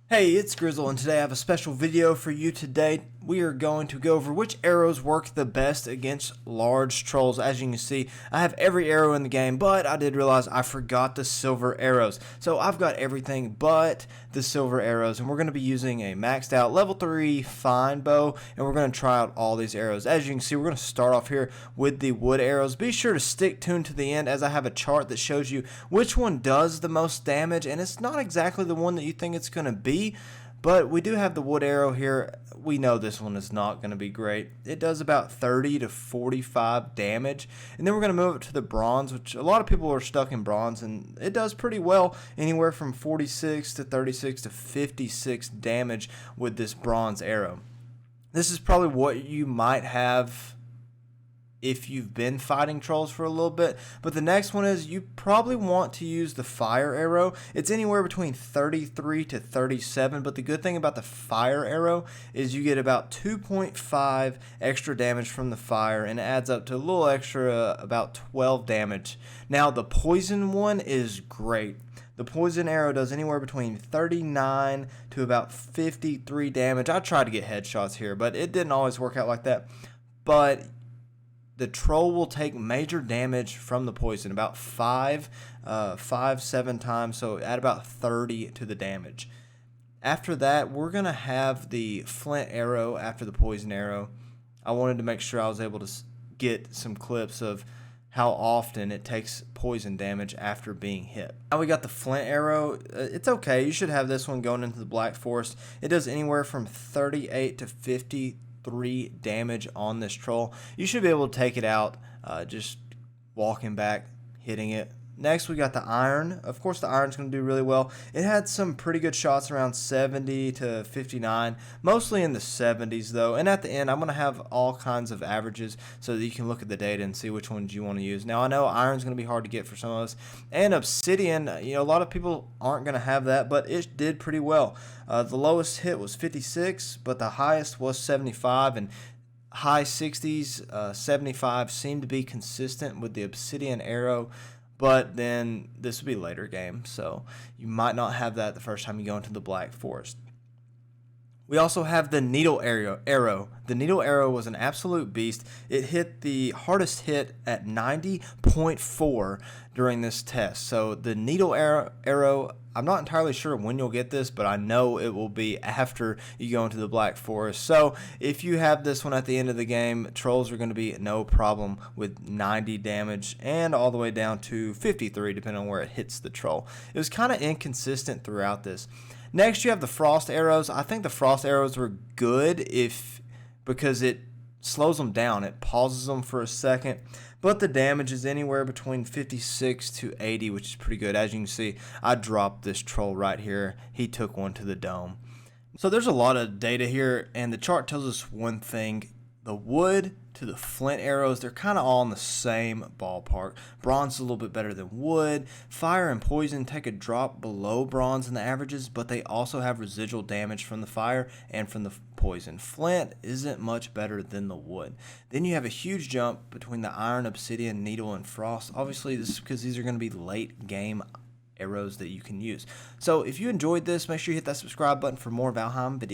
Hey, it's Grizzle, and today I have a special video for you today. We are going to go over which arrows work the best against large trolls. As you can see, I have every arrow in the game, but I did realize I forgot the silver arrows. So I've got everything but the silver arrows, and we're going to be using a maxed out level 3 fine bow, and we're going to try out all these arrows. As you can see, we're going to start off here with the wood arrows. Be sure to stick tuned to the end, as I have a chart that shows you which one does the most damage, and it's not exactly the one that you think it's going to be. But we do have the wood arrow here. We know this one is not going to be great. It does about 30 to 45 damage. And then we're going to move it to the bronze, which a lot of people are stuck in bronze, and it does pretty well, anywhere from 46 to 36 to 56 damage with this bronze arrow. This is probably what you might have if you've been fighting trolls for a little bit. But the next one is you probably want to use the fire arrow. It's anywhere between 33 to 37, but the good thing about the fire arrow is you get about 2.5 extra damage from the fire, and it adds up to a little extra, about 12 damage. Now the poison one is great. The poison arrow does anywhere between 39 to about 53 damage. I tried to get headshots here, but it didn't always work out like that. But the troll will take major damage from the poison, about 7 times, so add about 30 to the damage. After that, we're going to have the flint arrow after the poison arrow. I wanted to make sure I was able to get some clips of how often it takes poison damage after being hit. Now we got the flint arrow. It's okay. You should have this one going into the Black Forest. It does anywhere from 38 to 53 damage on this troll. You should be able to take it out just walking back, hitting it. Next we got the iron. Of course the iron's going to do really well. It had some pretty good shots around 70 to 59, mostly in the 70s though, and at the end I'm going to have all kinds of averages so that you can look at the data and see which ones you want to use. Now I know iron's going to be hard to get for some of us, and obsidian, a lot of people aren't going to have that, but it did pretty well. The lowest hit was 56, but the highest was 75, and high 60s, 75 seemed to be consistent with the obsidian arrow. But then this will be later game, so you might not have that the first time you go into the Black Forest. We also have the needle arrow. The needle arrow was an absolute beast. It hit the hardest hit at 90.4 during this test. So the needle arrow, I'm not entirely sure when you'll get this, but I know it will be after you go into the Black Forest. So if you have this one at the end of the game, trolls are going to be no problem with 90 damage and all the way down to 53 depending on where it hits the troll. It was kind of inconsistent throughout this. Next, you have the frost arrows. I think the frost arrows were good because it slows them down. It pauses them for a second. But the damage is anywhere between 56 to 80, which is pretty good. As you can see, I dropped this troll right here. He took one to the dome. So there's a lot of data here, and the chart tells us one thing. The wood to the flint arrows, they're kind of all in the same ballpark. Bronze is a little bit better than wood. Fire and poison take a drop below bronze in the averages, but they also have residual damage from the fire and from the poison. Flint isn't much better than the wood. Then you have a huge jump between the iron, obsidian, needle, and frost. Obviously, this is because these are going to be late game arrows that you can use. So if you enjoyed this, make sure you hit that subscribe button for more Valheim videos.